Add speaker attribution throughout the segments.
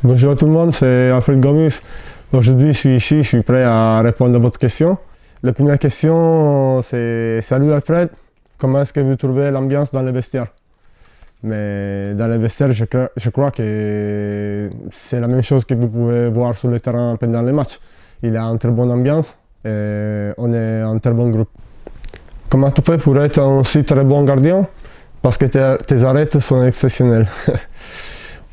Speaker 1: Bonjour à tout le monde, c'est Alfred Gomis. Aujourd'hui, je suis ici, je suis prêt à répondre à votre question. La première question, c'est Salut Alfred, comment est-ce que vous trouvez l'ambiance dans le vestiaire? Mais dans le vestiaire, je crois que c'est la même chose que vous pouvez voir sur le terrain pendant les matchs. Il y a une très bonne ambiance et on est un très bon groupe. Comment tu fais pour être un aussi très bon gardien? Parce que tes arrêts sont exceptionnels.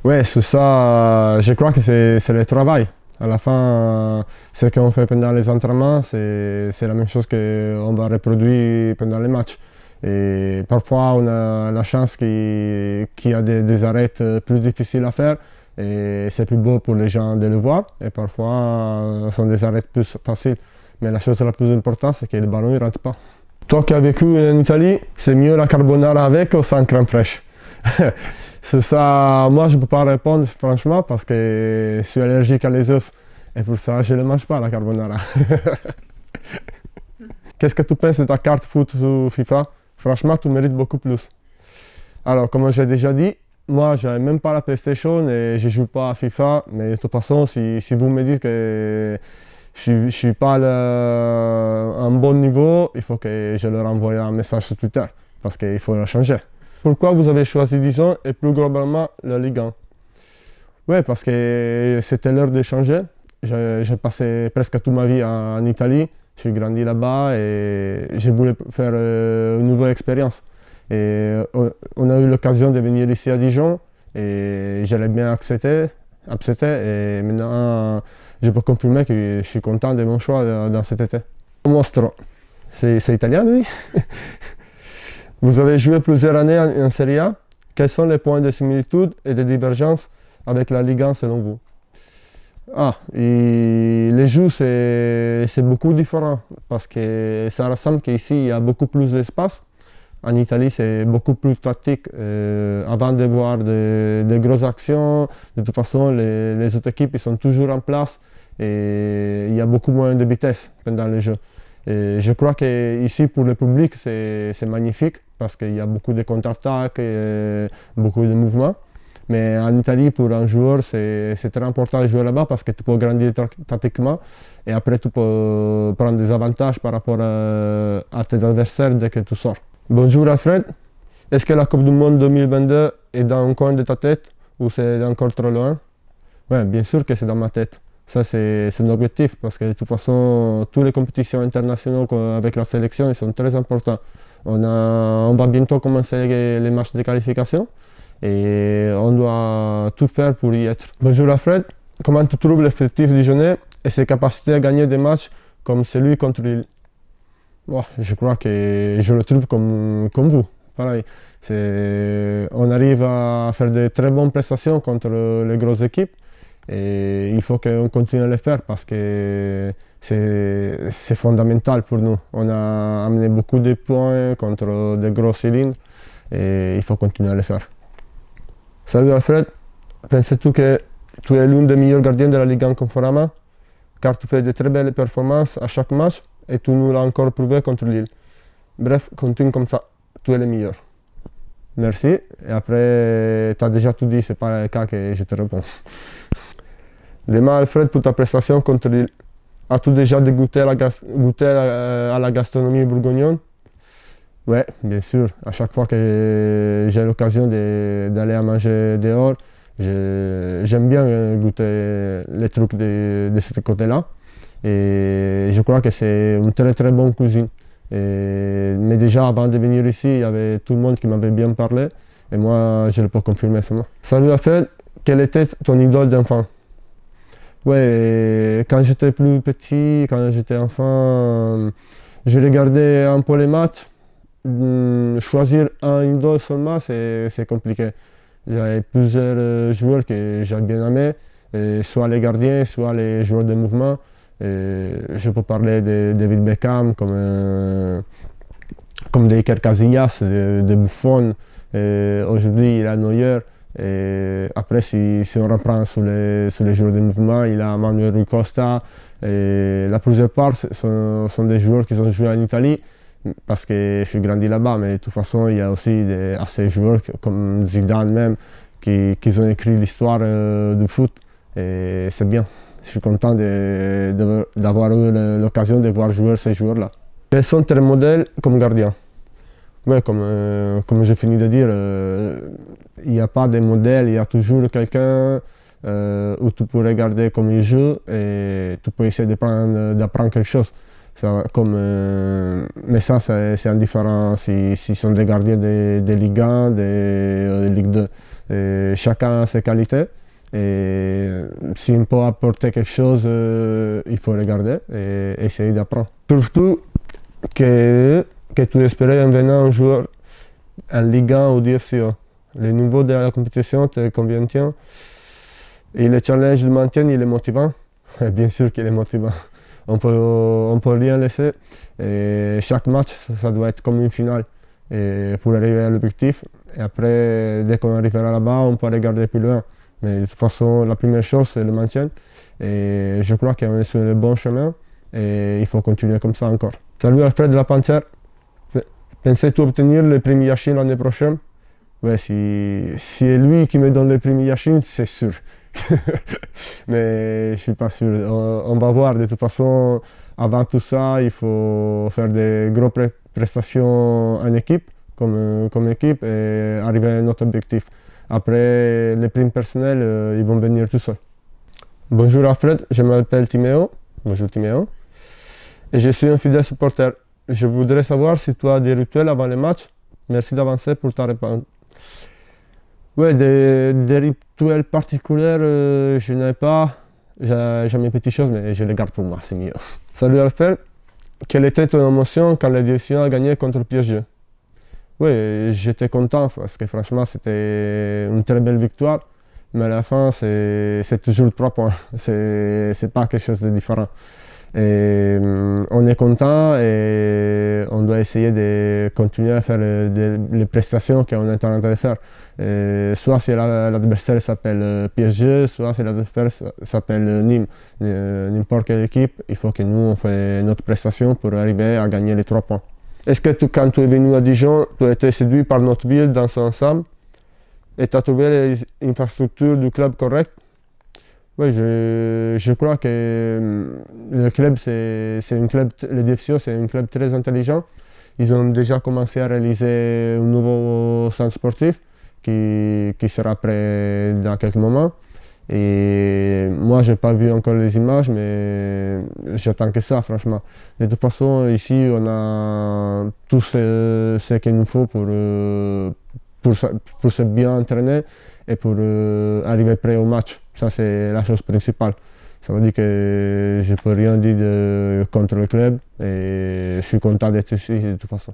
Speaker 1: Ouais, sur ça, je crois que c'est le travail. À la fin, ce qu'on fait pendant les entraînements, c'est la même chose qu'on va reproduire pendant les matchs. Et parfois, on a la chance qu'il y a des arrêts plus difficiles à faire et c'est plus beau pour les gens de le voir. Et parfois, ce sont des arrêts plus faciles. Mais la chose la plus importante, c'est que le ballon ne rentre pas. Toi qui as vécu en Italie, c'est mieux la carbonara avec ou sans crème fraîche? Sur ça, moi je ne peux pas répondre franchement parce que je suis allergique à les œufs et pour ça je ne mange pas la carbonara. Qu'est-ce que tu penses de ta carte foot sur FIFA? Franchement, tu mérites beaucoup plus. Alors, comme j'ai déjà dit, moi je n'ai même pas la PlayStation et je ne joue pas à FIFA, mais de toute façon, si vous me dites que je ne suis pas à un bon niveau, il faut que je leur envoie un message sur Twitter parce qu'il faut le changer. Pourquoi vous avez choisi Dijon et plus globalement la Ligue 1? Oui, parce que c'était l'heure de changer. J'ai passé presque toute ma vie en Italie. Je suis grandi là-bas et je voulais faire une nouvelle expérience. Et on a eu l'occasion de venir ici à Dijon et je l'ai bien accepté. Et maintenant, je peux confirmer que je suis content de mon choix dans cet été. Mostro, c'est italien, oui. Vous avez joué plusieurs années en Serie A. Quels sont les points de similitude et de divergence avec la Ligue 1 selon vous? Et les jeux, c'est beaucoup différent parce que ça ressemble qu'ici, il y a beaucoup plus d'espace. En Italie, c'est beaucoup plus tactique. Avant de voir des grosses actions, de toute façon, les autres équipes ils sont toujours en place et il y a beaucoup moins de vitesse pendant les jeux. Et je crois qu'ici, pour le public, c'est magnifique parce qu'il y a beaucoup de contre-attaques et beaucoup de mouvements. Mais en Italie, pour un joueur, c'est très important de jouer là-bas parce que tu peux grandir tactiquement et après tu peux prendre des avantages par rapport à tes adversaires dès que tu sors. Bonjour Alfred, est-ce que la Coupe du Monde 2022 est dans un coin de ta tête ou c'est encore trop loin? Oui, bien sûr que c'est dans ma tête. Ça, c'est un objectif parce que de toute façon, toutes les compétitions internationales avec la sélection ils sont très importantes. On va bientôt commencer les matchs de qualification et on doit tout faire pour y être. Bonjour Alfred, comment tu trouves l'effectif dijonnais et ses capacités à gagner des matchs comme celui contre Lille? Je crois que je le trouve comme vous. Pareil, on arrive à faire de très bonnes prestations contre les grosses équipes. Et il faut qu'on continue à le faire parce que c'est fondamental pour nous. On a amené beaucoup de points contre des gros cylindres et il faut continuer à le faire. Salut Alfred, penses-tu que tu es l'un des meilleurs gardiens de la Ligue 1 Conforama? Car tu fais de très belles performances à chaque match et tu nous l'as encore prouvé contre Lille. Bref, continue comme ça, tu es le meilleur. Merci. Et après, tu as déjà tout dit, c'est pas le cas que je te réponds. Demain, Alfred, pour ta prestation contre Lille, as-tu déjà goûté à la gastronomie bourguignonne? Oui, bien sûr. À chaque fois que j'ai l'occasion d'aller à manger dehors, j'aime bien goûter les trucs de ce côté-là. Et je crois que c'est une très très bonne cuisine. Mais déjà, avant de venir ici, il y avait tout le monde qui m'avait bien parlé. Et moi, je le peux confirmer seulement. Salut Alfred, quelle était ton idole d'enfant? Ouais, quand j'étais plus petit, quand j'étais enfant, je regardais un peu les matchs. Choisir un idole seulement, c'est compliqué. J'avais plusieurs joueurs que j'ai bien aimés, soit les gardiens, soit les joueurs de mouvement. Je peux parler de David Beckham, comme d'Iker Casillas, de Buffon. Aujourd'hui, il a Neuer. Et après, si on reprend sur les joueurs de mouvement, il a Manuel Rui Costa. Et la plupart part sont des joueurs qui ont joué en Italie parce que je suis grandi là-bas. Mais de toute façon, il y a aussi assez joueurs comme Zidane même qui ont écrit l'histoire du foot. Et c'est bien. Je suis content d'avoir eu l'occasion de voir jouer ces joueurs-là. Quels sont tes modèles comme gardien? Ouais, comme j'ai fini de dire, il n'y a pas de modèle, il y a toujours quelqu'un où tu peux regarder comme il joue et tu peux essayer d'apprendre quelque chose. Mais ça, c'est indifférent si sont des gardiens de Ligue 1, de Ligue 2. Chacun a ses qualités. Et si on peut apporter quelque chose, il faut regarder et essayer d'apprendre. Surtout que tu espérais en venant un joueur en Ligue 1 ou DFCO. Le niveau de la compétition te convient et le challenge de maintien, il est motivant. Bien sûr qu'il est motivant. On peut rien laisser. Et chaque match, ça doit être comme une finale et pour arriver à l'objectif. Et après, dès qu'on arrivera là-bas, on peut regarder plus loin. Mais de toute façon, la première chose, c'est le maintien. Et je crois qu'on est sur le bon chemin et il faut continuer comme ça encore. Salut Alfred de la Panthère. Pensais-tu obtenir le prix Yashin l'année prochaine? Ouais, si c'est lui qui me donne le prix Yashin, c'est sûr. Mais je ne suis pas sûr. On va voir. De toute façon, avant tout ça, il faut faire des grosses prestations en équipe, comme équipe, et arriver à notre objectif. Après, les primes personnelles, ils vont venir tout seuls. Bonjour Alfred, je m'appelle Timéo. Bonjour Timéo. Et je suis un fidèle supporter. Je voudrais savoir si tu as des rituels avant les matchs. Merci d'avancer pour ta réponse. Oui, des rituels particuliers, je n'ai pas. J'ai mes petites choses, mais je les garde pour moi, c'est mieux. Salut Alfred, quelle était ton émotion quand la direction a gagné contre le PSG? Oui, j'étais content parce que franchement, c'était une très belle victoire. Mais à la fin, c'est toujours 3 points. C'est pas quelque chose de différent. Et on est content et on doit essayer de continuer à faire les prestations qu'on est en train de faire. Soit si l'adversaire s'appelle PSG, soit si l'adversaire s'appelle Nîmes. N'importe quelle équipe, il faut que nous on fait notre prestation pour arriver à gagner les 3 points. Est-ce que quand tu es venu à Dijon, tu as été séduit par notre ville dans son ensemble et tu as trouvé les infrastructures du club correctes? Oui, je crois que le club, le DFCO, c'est un club très intelligent. Ils ont déjà commencé à réaliser un nouveau centre sportif qui sera prêt dans quelques moments. Et moi, je n'ai pas vu encore les images, mais j'attends que ça, franchement. De toute façon, ici, on a tout ce qu'il nous faut pour se bien entraîner et pour arriver prêt au match. Ça, c'est la chose principale. Ça veut dire que je ne peux rien dire contre le club et je suis content d'être ici de toute façon.